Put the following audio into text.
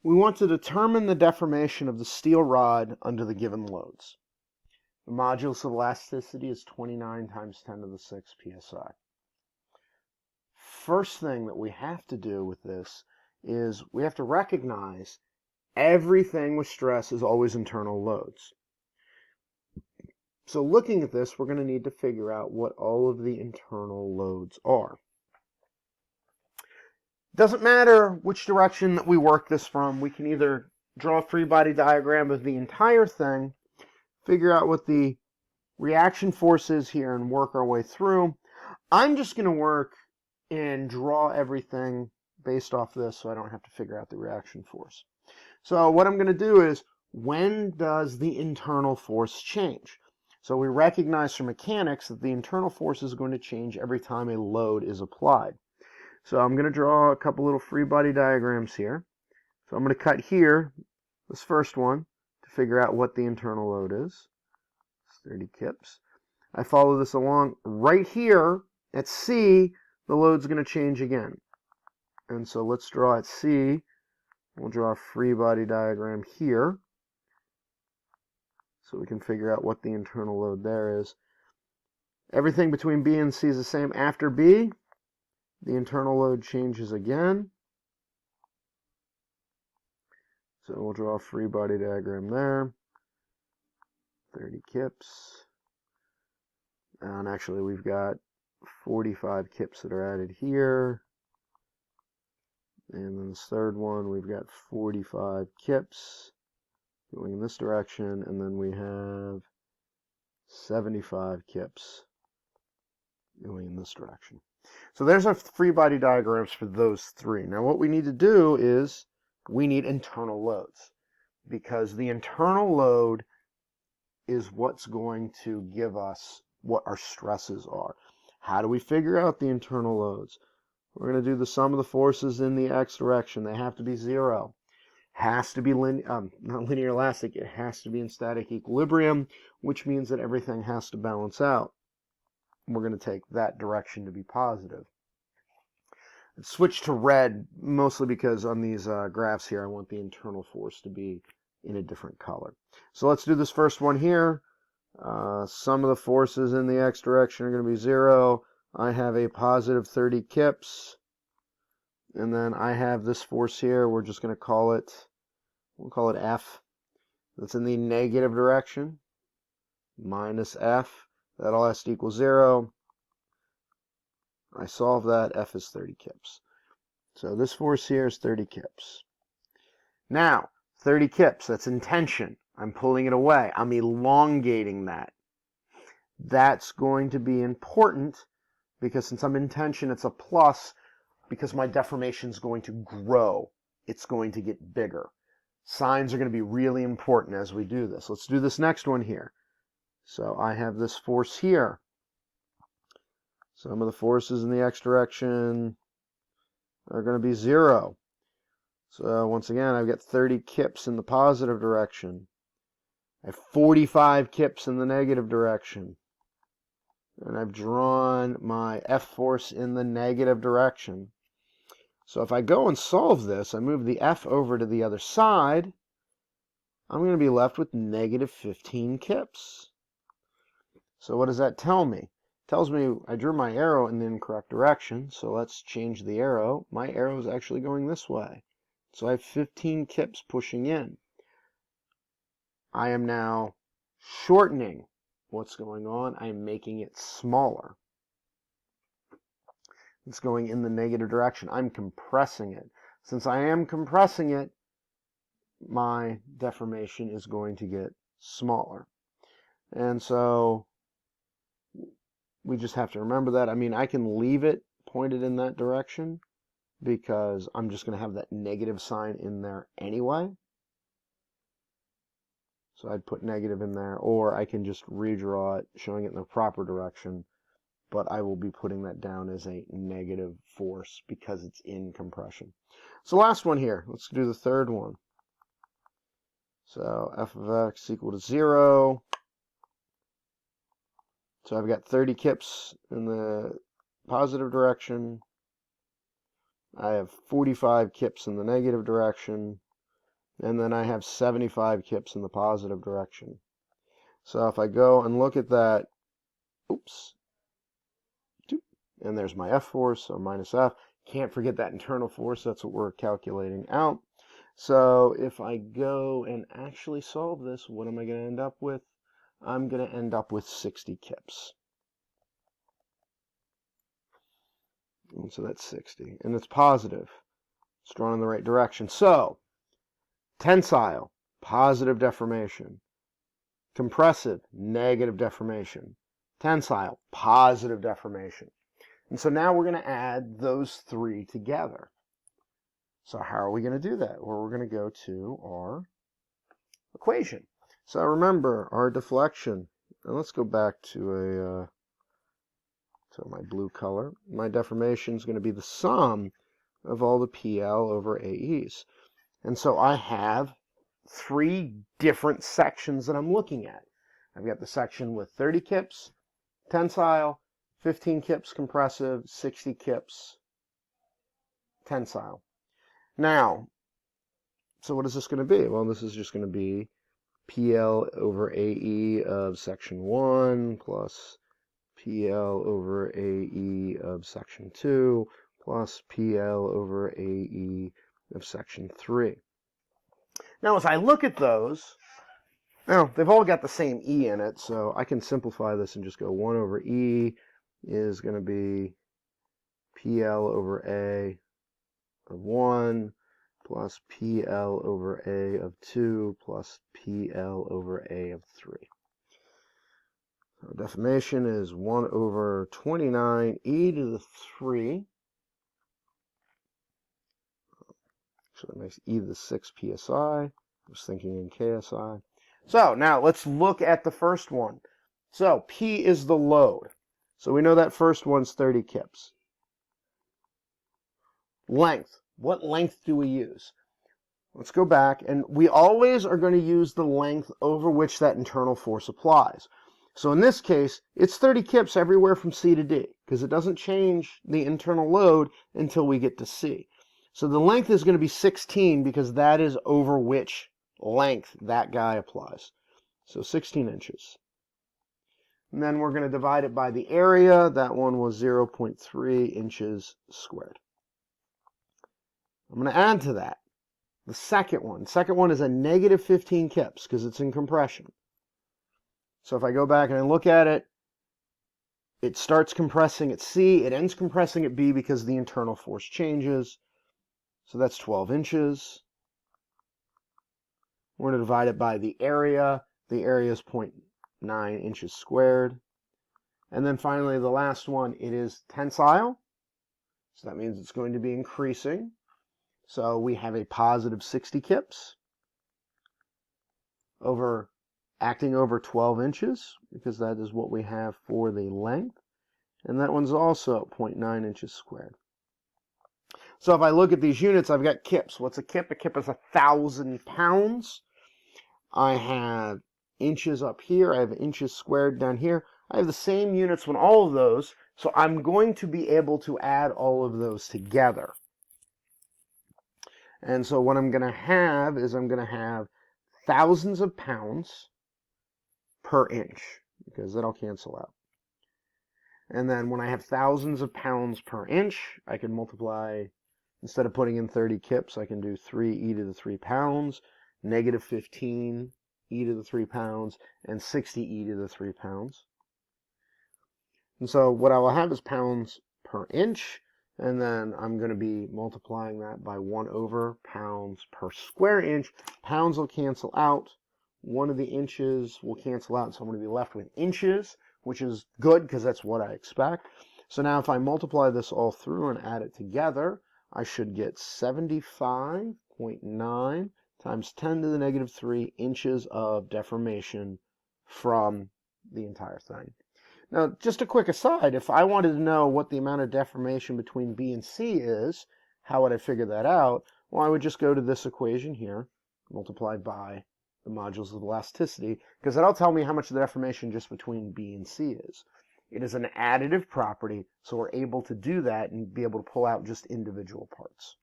We want to determine the deformation of the steel rod under the given loads. The modulus of elasticity is 29 times 10 to the 6 psi. First thing that we have to do with this is we have to recognize everything with stress is always internal loads. So looking at this, we're going to need to figure out what all of the internal loads are. Doesn't matter which direction that we work this from. We can either draw a free body diagram of the entire thing, figure out what the reaction force is here, and work our way through. I'm just going to work and draw everything based off this so I don't have to figure out the reaction force. So what I'm going to do is, when does the internal force change? So we recognize from mechanics that the internal force is going to change every time a load is applied. So I'm going to draw a couple little free body diagrams here. So I'm going to cut here, this first one, to figure out what the internal load is. It's 30 kips. I follow this along. Right here at C, the load's going to change again. And so let's draw at C. We'll draw a free body diagram here, so we can figure out what the internal load there is. Everything between B and C is the same. After B, the internal load changes again. So we'll draw a free body diagram there. 30 kips. And actually we've got 45 kips that are added here. And then this third one, we've got 45 kips going in this direction, and then we have 75 kips going in this direction. So there's our free body diagrams for those three. Now what we need to do is we need internal loads, because the internal load is what's going to give us what our stresses are. How do we figure out the internal loads? We're going to do the sum of the forces in the x direction. They have to be 0. Has to be not linear elastic. It has to be in static equilibrium, which means that everything has to balance out. We're going to take that direction to be positive. Let's switch to red, mostly because on these graphs here, I want the internal force to be in a different color. So let's do this first one here. Sum of the forces in the x direction are going to be 0. I have a positive 30 kips. And then I have this force here. We're just going to call it, we'll call it F. That's in the negative direction. Minus F. That all has to equal 0. I solve that. F is 30 kips. So this force here is 30 kips. Now, 30 kips, that's in tension. I'm pulling it away. I'm elongating that. That's going to be important because since I'm in tension, it's a plus, because my deformation is going to grow. It's going to get bigger. Signs are going to be really important as we do this. Let's do this next one here. So I have this force here. Some of the forces in the x direction are going to be 0. So once again, I've got 30 kips in the positive direction. I have 45 kips in the negative direction. And I've drawn my F force in the negative direction. So if I go and solve this, I move the F over to the other side, I'm going to be left with negative 15 kips. So what does that tell me? It tells me I drew my arrow in the incorrect direction, so let's change the arrow. My arrow is actually going this way. So I have 15 kips pushing in. I am now shortening what's going on. I am making it smaller. It's going in the negative direction. I'm compressing it. Since I am compressing it, my deformation is going to get smaller. And so we just have to remember that. I mean, I can leave it pointed in that direction because I'm just going to have that negative sign in there anyway. So I'd put negative in there, or I can just redraw it, showing it in the proper direction, but I will be putting that down as a negative force because it's in compression. So last one here, let's do the third one. So f of x equal to 0. So I've got 30 kips in the positive direction. I have 45 kips in the negative direction. and then I have 75 kips in the positive direction. So if I go and look at that, oops, and there's my F force, so minus F. Can't forget that internal force, that's what we're calculating out. So if I go and actually solve this, what am I going to end up with? I'm going to end up with 60 kips. And so that's 60, and it's positive. It's drawn in the right direction. So, tensile, positive deformation. Compressive, negative deformation. Tensile, positive deformation. And so now we're going to add those three together. So how are we going to do that? Well, we're going to go to our equation. So remember, our deflection, and let's go back to my blue color. My deformation is going to be the sum of all the PL over AEs. And so I have three different sections that I'm looking at. I've got the section with 30 kips, tensile, 15 kips compressive, 60 kips tensile. Now, so what is this going to be? Well, this is just going to be PL over AE of section 1 plus PL over AE of section 2 plus PL over AE of section 3. Now, as I look at those, now they've all got the same E in it, so I can simplify this and just go 1 over E is going to be PL over A of 1 plus PL over A of 2 plus PL over A of 3. So deformation is 1 over 29 e to the 3. So that makes e to the 6 psi. I was thinking in KSI. So now let's look at the first one. So P is the load. So we know that first one's 30 kips. Length. What length do we use? Let's go back, and we always are going to use the length over which that internal force applies. So in this case, it's 30 kips everywhere from C to D, because it doesn't change the internal load until we get to C. So the length is going to be 16, because that is over which length that guy applies. So 16 inches. And then we're going to divide it by the area. That one was 0.3 inches squared. I'm going to add to that the second one. The second one is a negative 15 kips because it's in compression. So if I go back and I look at it, it starts compressing at C, it ends compressing at B because the internal force changes. So that's 12 inches. We're going to divide it by the area. The area is 0.9 inches squared. And then finally, the last one, it is tensile. So that means it's going to be increasing. So we have a positive 60 kips acting over 12 inches, because that is what we have for the length. And that one's also 0.9 inches squared. So if I look at these units, I've got kips. What's a kip? A kip is 1,000 pounds. I have inches up here. I have inches squared down here. I have the same units on all of those, so I'm going to be able to add all of those together. And so what I'm going to have is I'm going to have thousands of pounds per inch, because that'll cancel out. And then when I have thousands of pounds per inch, I can multiply, instead of putting in 30 kips, I can do 3 e to the 3 pounds, negative 15 e to the 3 pounds, and 60 e to the 3 pounds. And so what I will have is pounds per inch, and then I'm going to be multiplying that by 1 over pounds per square inch. Pounds will cancel out. One of the inches will cancel out, so I'm going to be left with inches, which is good because that's what I expect. So now if I multiply this all through and add it together, I should get 75.9 times 10 to the negative 3 inches of deformation from the entire thing. Now, just a quick aside, if I wanted to know what the amount of deformation between B and C is, how would I figure that out? Well, I would just go to this equation here, multiplied by the modules of elasticity, because that'll tell me how much the deformation just between B and C is. It is an additive property, so we're able to do that and be able to pull out just individual parts.